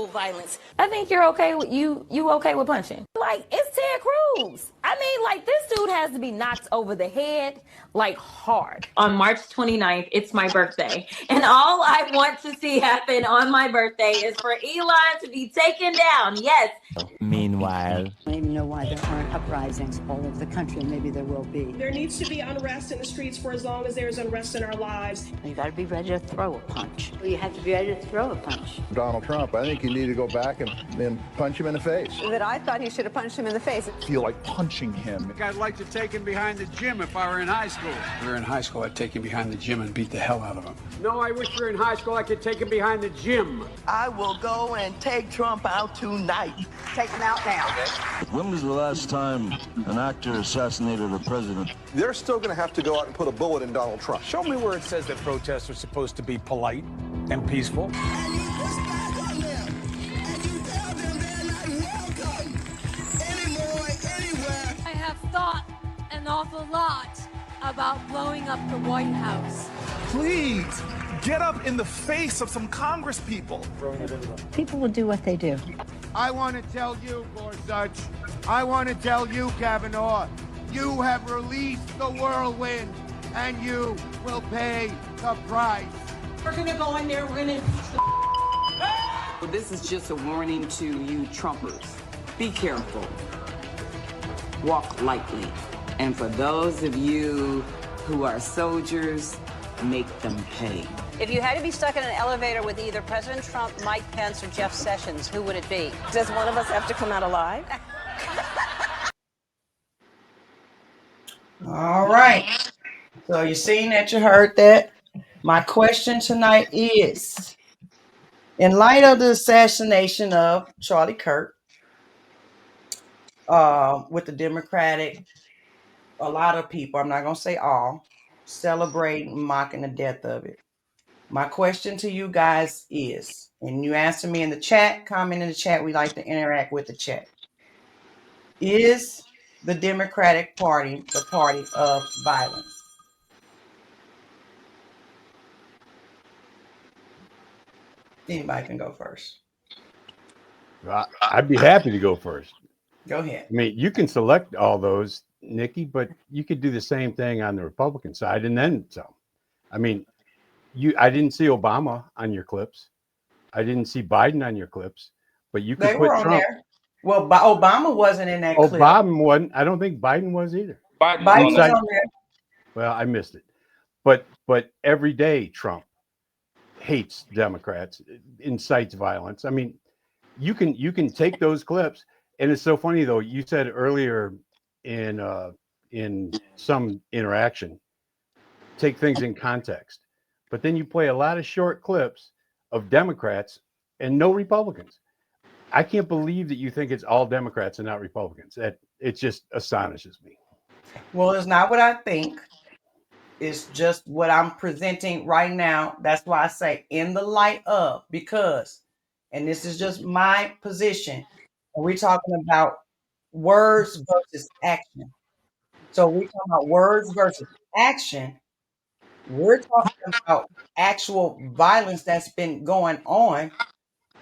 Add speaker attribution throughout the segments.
Speaker 1: violence. I think you're okay with you okay with punching. Like, it's Ted Cruz. I mean, like, this dude has to be knocked over the head, like, hard.
Speaker 2: On March 29th, it's my birthday. And all I want to see happen on my birthday is for Elon to be taken down. Yes.
Speaker 3: Meanwhile,
Speaker 4: I don't even know why there aren't uprisings all over the country. Maybe there will be.
Speaker 5: There needs to be unrest in the streets for as long as there's unrest in our lives.
Speaker 4: You got to be ready to throw a punch. You have to be ready to throw a punch.
Speaker 6: Donald Trump, I think you need to go back and punch him in the face.
Speaker 7: That I thought he should have punched him in the face.
Speaker 8: I feel like punching him.
Speaker 9: I'd like to take him behind the gym if I were in high school.
Speaker 10: If we were in high school, I'd take him behind the gym and beat the hell out of him.
Speaker 9: No, I wish we were in high school. I could take him behind the gym.
Speaker 11: I will go and take Trump out tonight.
Speaker 7: Take him out now.
Speaker 12: When was the last time an actor assassinated a president?
Speaker 6: They're still going to have to go out and put a bullet in Donald Trump.
Speaker 9: Show me where it says that protests are supposed to be polite and peaceful.
Speaker 13: I have thought an awful lot about blowing up the White House.
Speaker 8: Please, get up in the face of some Congress people.
Speaker 4: People will do what they do.
Speaker 14: I want to tell you, Gorsuch, I want to tell you, Kavanaugh, you have released the whirlwind, and you will pay the price.
Speaker 5: We're going to go in there, we're going to impeach the
Speaker 15: Well, this is just a warning to you Trumpers. Be careful. Walk lightly. And for those of you who are soldiers, make them pay.
Speaker 7: If you had to be stuck in an elevator with either President Trump, Mike Pence, or Jeff Sessions, who would it be? Does one of us have to come out alive?
Speaker 16: All right. So you seen that, you heard that. My question tonight is, in light of the assassination of Charlie Kirk, with the Democratic, a lot of people, I'm not going to say all, celebrating, mocking the death of it. My question to you guys is, and you answer me in the chat, comment in the chat, we like to interact with the chat. Is the Democratic Party the party of violence? Anybody can go first.
Speaker 17: I'd be happy to go first.
Speaker 16: Go ahead.
Speaker 17: I mean, you can select all those, Nikki, but you could do the same thing on the Republican side and then some. I mean, I didn't see Obama on your clips. I didn't see Biden on your clips, but you could put Trump.
Speaker 16: There. Well, Obama wasn't in that clip.
Speaker 17: Obama wasn't. I don't think Biden was either.
Speaker 16: Biden was on there.
Speaker 17: Well, I missed it. But every day Trump hates Democrats, incites violence. I mean, you can take those clips, and it's so funny though. You said earlier in some interaction, take things in context. But then you play a lot of short clips of Democrats and no Republicans. I can't believe that you think it's all Democrats and not Republicans. It just astonishes me.
Speaker 16: Well, it's not what I think. It's just what I'm presenting right now. That's why I say in the light of, because, and this is just my position, we're talking about words versus action. So we're talking about words versus action. We're talking about actual violence that's been going on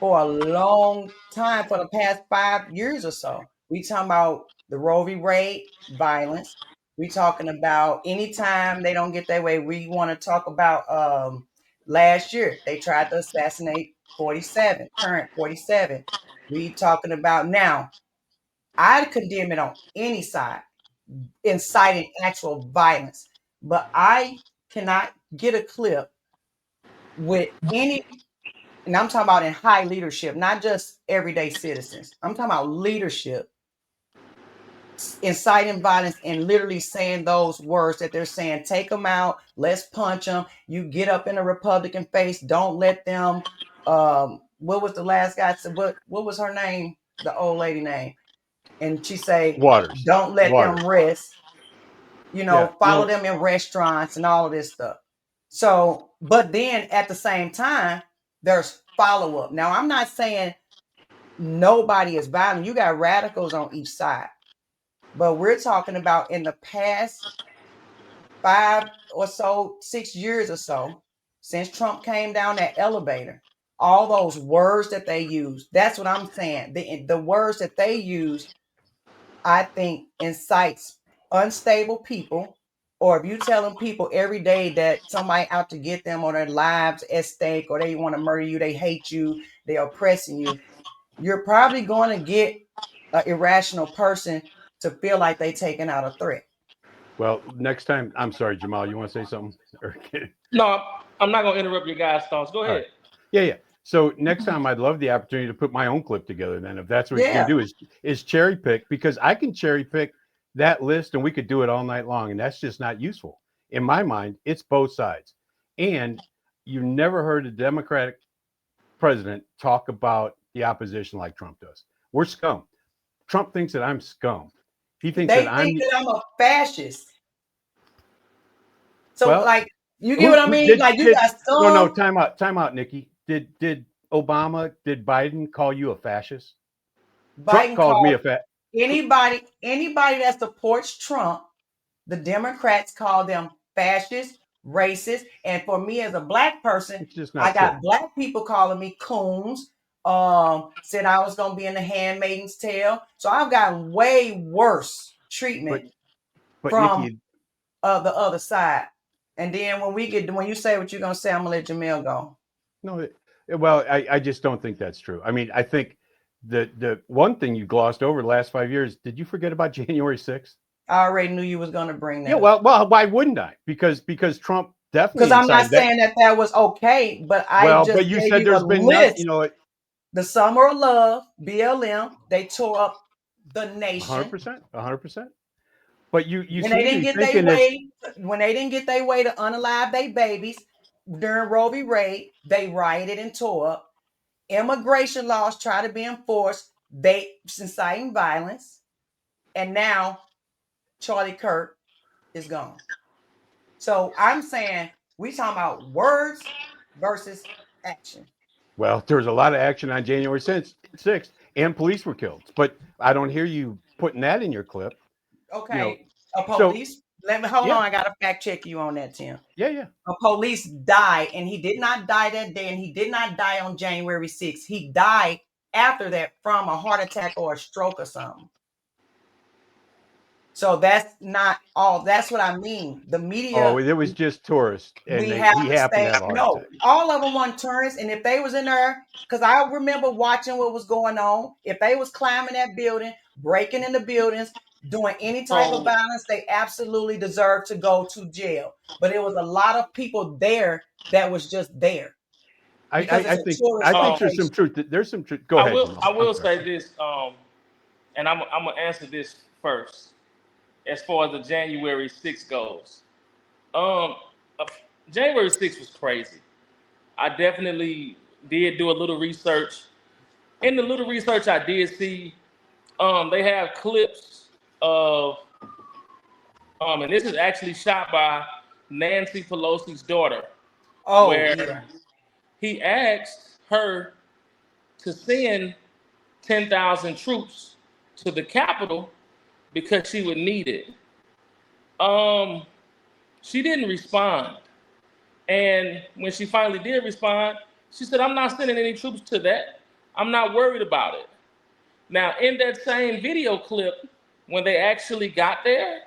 Speaker 16: for a long time, for the past 5 years or so. We talking about the Roe v. Wade violence. We talking about anytime they don't get their way. We want to talk about last year they tried to assassinate 47, current 47. We talking about now. I condemn it on any side, inciting actual violence, but I cannot get a clip with any, and I'm talking about in high leadership, not just everyday citizens. I'm talking about leadership inciting violence and literally saying those words that they're saying, take them out, let's punch them. You get up in a Republican face, don't let them, what was the last guy said, what was her name, the old lady name? And she say,
Speaker 17: Waters.
Speaker 16: Don't let
Speaker 17: Waters.
Speaker 16: them rest. Follow them in restaurants and all of this stuff. So, but then at the same time, there's follow-up. Now, I'm not saying nobody is violent. You got radicals on each side. But we're talking about in the past 5 or so, 6 years or so, since Trump came down that elevator, all those words that they use, that's what I'm saying. The words that they use, I think, incites unstable people. Or if you telling people every day that somebody out to get them or their lives at stake, or they want to murder you, they hate you, they're oppressing you, you're probably going to get an irrational person to feel like they taking out a threat.
Speaker 17: Well, next time, I'm sorry, Jamal, you want to say something?
Speaker 3: No, I'm not going to interrupt your guys' thoughts. Go ahead.
Speaker 17: Right. Yeah. So next time, I'd love the opportunity to put my own clip together. Then, if that's what you can do, is cherry pick, because I can cherry pick that list, and we could do it all night long, and that's just not useful in my mind. It's both sides, and you never heard a Democratic president talk about the opposition like Trump does. We're scum. Trump thinks that I'm scum. He thinks that I'm
Speaker 16: a fascist. So,
Speaker 17: well,
Speaker 16: like, you get what I mean? Like, you got some.
Speaker 17: No, time out, Nikki. Did Obama, did Biden call you a fascist?
Speaker 16: Biden
Speaker 17: Trump called me a fascist.
Speaker 16: Anybody that supports Trump, the Democrats call them fascist, racist, and for me as a black person, I got black people calling me coons. Said I was gonna be in The Handmaid's Tale, so I've gotten way worse treatment from
Speaker 17: Nikki,
Speaker 16: the other side. And then when you say what you're gonna say, I'm gonna let Jamil go.
Speaker 17: No, well, I just don't think that's true. I mean, I think the one thing you glossed over the last 5 years, did you forget about January 6th?
Speaker 16: I already knew you was going to bring that.
Speaker 17: Yeah, well, why wouldn't I? Because Trump definitely.
Speaker 16: Because I'm not saying that was okay, but
Speaker 17: but you said there's been nothing, you know.
Speaker 16: The Summer of Love, BLM, they tore up the nation.
Speaker 17: 100%. But you
Speaker 16: when they didn't get their way, when they didn't get their way to unalive their babies during Roe v. Wade, they rioted and tore up. Immigration laws try to be enforced, they inciting violence, and now Charlie Kirk is gone. So I'm saying we talking about words versus action.
Speaker 17: Well, there was a lot of action on January 6th, and police were killed. But I don't hear you putting that in your clip.
Speaker 16: Okay, you know, a police. Let me hold on. I gotta fact check you on that, Tim.
Speaker 17: Yeah.
Speaker 16: A police died, and he did not die that day, and he did not die on January 6th. He died after that from a heart attack or a stroke or something. So that's not all. That's what I mean. The media.
Speaker 17: Oh, it was just tourists. And he happened to have a heart attack.
Speaker 16: All of them weren't tourists. And if they was in there, because I remember watching what was going on. If they was climbing that building, breaking in the buildings, doing any type of violence, they absolutely deserve to go to jail. But it was a lot of people there that was just there.
Speaker 17: I think there's some truth. There's some truth. Go ahead.
Speaker 3: I will say this, and I'm gonna answer this first. As far as the January 6th goes, January 6th was crazy. I definitely did do a little research. In the little research I did see, they have clips of, and this is actually shot by Nancy Pelosi's daughter, where he asked her to send 10,000 troops to the Capitol because she would need it. She didn't respond. And when she finally did respond, she said, I'm not sending any troops to that. I'm not worried about it. Now, in that same video clip, when they actually got there,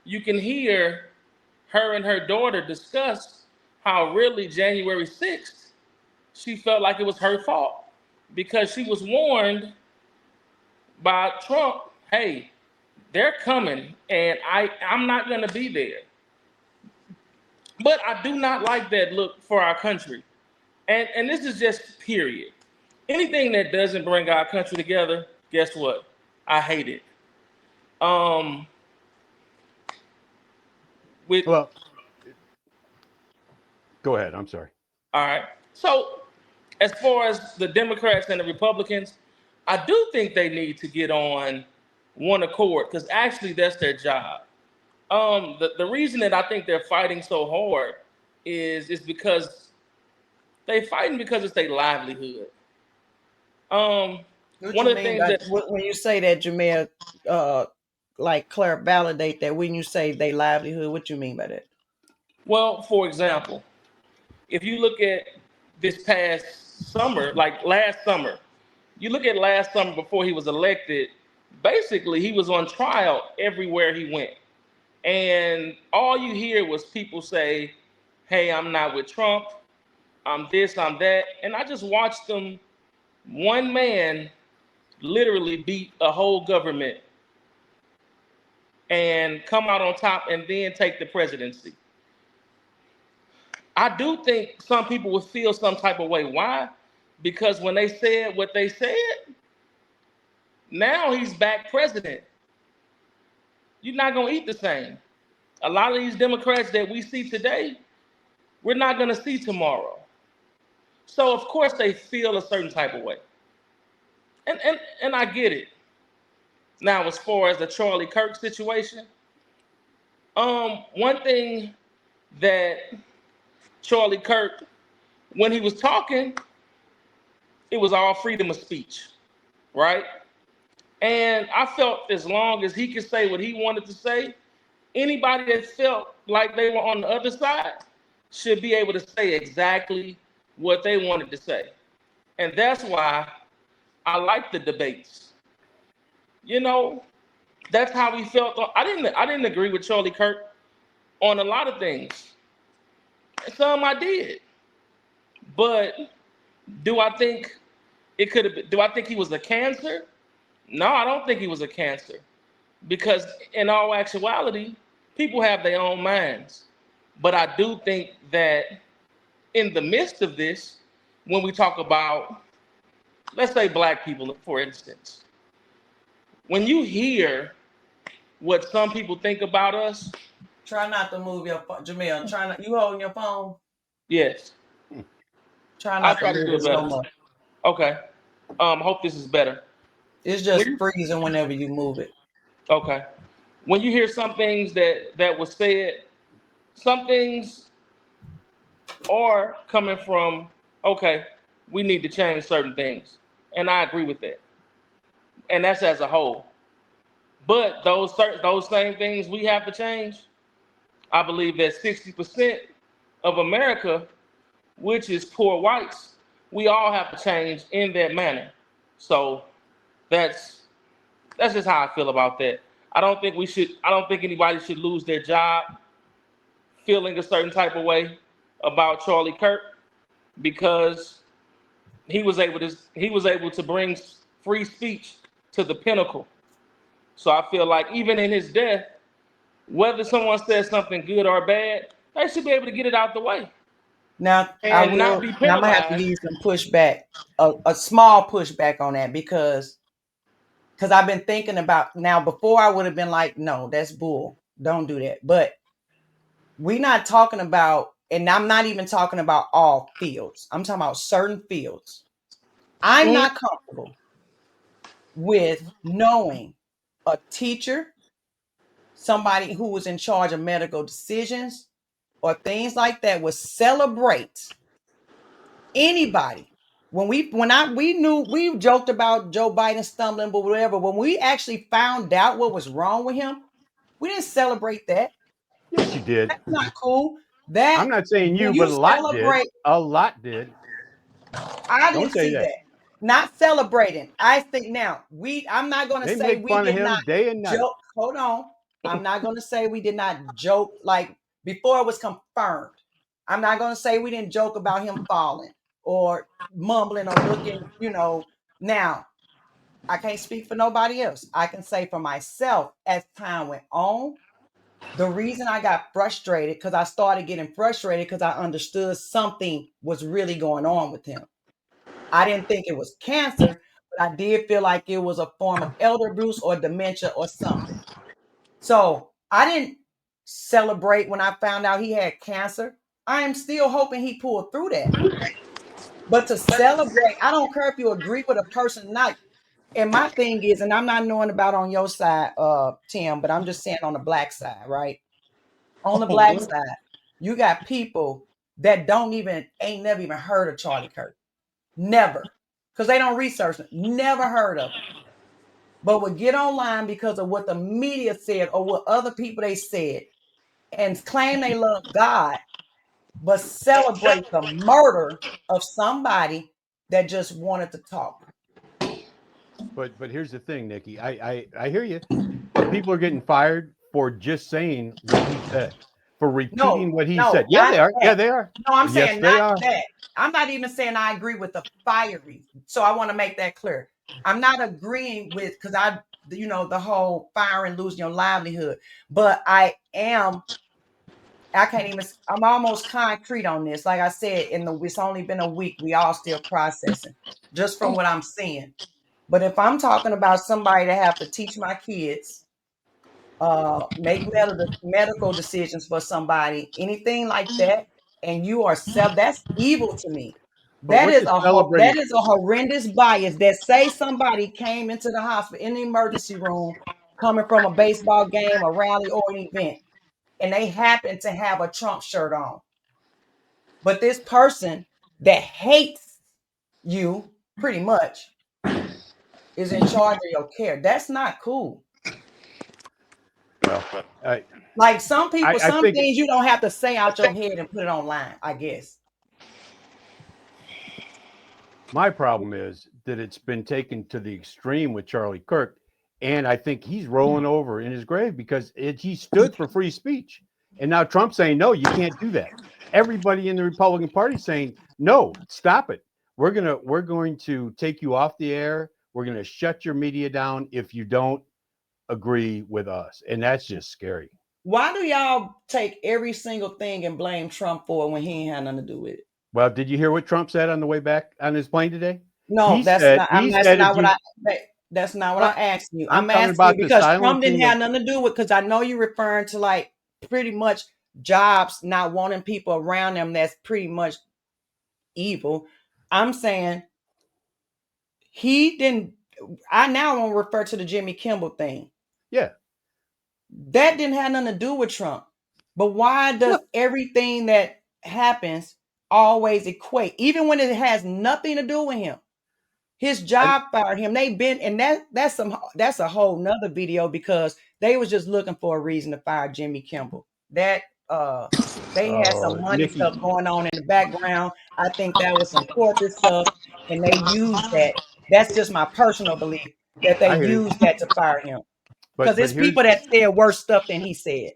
Speaker 3: you can hear her and her daughter discuss how really January 6th, she felt like it was her fault because she was warned by Trump, hey, they're coming, and I'm not going to be there. But I do not like that look for our country. And this is just period. Anything that doesn't bring our country together, guess what? I hate it. Well,
Speaker 17: go ahead. I'm sorry.
Speaker 3: All right. So as far as the Democrats and the Republicans, I do think they need to get on one accord, because actually that's their job. The reason that I think they're fighting so hard is because they're fighting because it's their livelihood. One of the things that
Speaker 16: when you say that, Jamel, like Claire, validate that. When you say they livelihood, what you mean by that?
Speaker 3: Well, for example, if you look at this past summer, like last summer. You look at last summer before he was elected, basically he was on trial everywhere he went. And all you hear was people say, hey, I'm not with Trump, I'm this, I'm that. And I just watched them, one man literally beat a whole government and come out on top and then take the presidency. I do think some people would feel some type of way. Why? Because when they said what they said, now he's back president. You're not going to eat the same. A lot of these Democrats that we see today, we're not going to see tomorrow. So, of course, they feel a certain type of way. And I get it. Now, as far as the Charlie Kirk situation, one thing that Charlie Kirk, when he was talking, it was all freedom of speech, right? And I felt as long as he could say what he wanted to say, anybody that felt like they were on the other side should be able to say exactly what they wanted to say. And that's why I like the debates. You know, that's how we felt. I didn't agree with Charlie Kirk on a lot of things. Some I did. But do I think it could have been, do I think he was a cancer? No, I don't think he was a cancer. Because in all actuality, people have their own minds. But I do think that in the midst of this, when we talk about, let's say black people, for instance, when you hear what some people think about us.
Speaker 16: Try not to move your phone. Jamil, try not, you holding your phone?
Speaker 3: Yes.
Speaker 16: Try not to move it so much.
Speaker 3: Okay. Hope this is better.
Speaker 16: It's just freezing whenever you move it.
Speaker 3: Okay. When you hear some things that was said, some things are coming from, okay, we need to change certain things. And I agree with that. And that's as a whole. But those same things we have to change, I believe that 60% of America, which is poor whites, we all have to change in that manner. So that's just how I feel about that. I don't think anybody should lose their job feeling a certain type of way about Charlie Kirk, because he was able to bring free speech to the pinnacle. So I feel like even in his death, whether someone says something good or bad, they should be able to get it out the way.
Speaker 16: Now,
Speaker 3: and not be penalized.
Speaker 16: I'm gonna have to give you some pushback, a small pushback on that, because I've been thinking about, now before I would have been like, no, that's bull. Don't do that. But we're not talking about, and I'm not even talking about all fields. I'm talking about certain fields. I'm not comfortable with knowing a teacher, somebody who was in charge of medical decisions or things like that, would celebrate anybody. We knew, we joked about Joe Biden stumbling, but whatever. When we actually found out what was wrong with him, we didn't celebrate that.
Speaker 17: Yes, you did.
Speaker 16: That's not cool. That
Speaker 17: I'm not saying you, but a lot did. A lot did.
Speaker 16: I didn't see that. Not celebrating. I think now I'm not going to say we did not
Speaker 17: day and night.
Speaker 16: Joke. Hold on. I'm not going to say we did not joke like before it was confirmed. I'm not going to say we didn't joke about him falling or mumbling or looking, Now, I can't speak for nobody else. I can say for myself, as time went on, the reason I got frustrated, because I started getting frustrated because I understood something was really going on with him. I didn't think it was cancer, but I did feel like it was a form of elder abuse or dementia or something. So I didn't celebrate when I found out he had cancer. I am still hoping he pulled through that. But to celebrate, I don't care if you agree with a person or not. And my thing is, and I'm not knowing about on your side, Tim, but I'm just saying on the black side, right? On the black side, you got people that ain't never even heard of Charlie Kirk. Never. Because they don't research it. Never heard of him. But would get online because of what the media said or what other people they said and claim they love God, but celebrate the murder of somebody that just wanted to talk.
Speaker 17: But here's the thing, Nikki. I hear you. But people are getting fired for just saying what he said, for repeating what he said. Yeah, they are.
Speaker 16: That.
Speaker 17: Yeah, they are.
Speaker 16: No, I'm
Speaker 17: Yes,
Speaker 16: saying
Speaker 17: they
Speaker 16: not
Speaker 17: are.
Speaker 16: that. I'm not even saying I agree with the firing. So I want to make that clear. I'm not agreeing with, because the whole firing, losing your livelihood. But I'm almost concrete on this. Like I said, it's only been a week. We all still processing just from what I'm seeing. But if I'm talking about somebody that have to teach my kids, make medical decisions for somebody, anything like that, and you are that's evil to me.
Speaker 17: But
Speaker 16: That
Speaker 17: we're
Speaker 16: is
Speaker 17: just celebrating.
Speaker 16: that is a horrendous bias that say somebody came into the hospital in the emergency room coming from a baseball game, a rally, or an event, and they happen to have a Trump shirt on. But this person that hates you pretty much is in charge of your care. That's not cool.
Speaker 17: Well,
Speaker 16: like some people,
Speaker 17: I
Speaker 16: some
Speaker 17: think
Speaker 16: things you don't have to say out your head and put it online, I guess.
Speaker 17: my problem is that it's been taken to the extreme with Charlie Kirk, and I think he's rolling over in his grave because he stood for free speech, and now Trump's saying no, you can't do that. Everybody in the Republican Party saying no, stop it. We're going to take you off the air. We're going to shut your media down if you don't agree with us, and that's just scary.
Speaker 16: Why do y'all take every single thing and blame Trump for it when he ain't had nothing to do with it?
Speaker 17: Well, did you hear what Trump said on the way back on his plane today?
Speaker 16: No, that's not what I asked you. I'm asking you because Trump didn't have nothing to do with, because I know you're referring to like pretty much jobs not wanting people around them. That's pretty much evil. I'm saying he didn't. I now want to refer to the Jimmy Kimmel thing.
Speaker 17: Yeah.
Speaker 16: That didn't have nothing to do with Trump. But why does everything that happens always equate, even when it has nothing to do with him? His job fired him. They've been, and that's a whole nother video, because they was just looking for a reason to fire Jimmy Kimmel. That they had some money
Speaker 17: Nikki.
Speaker 16: stuff going on in the background. I think that was some corporate stuff, and they used that. That's just my personal belief, that they used that to fire him. Because it's people that said worse stuff than he said.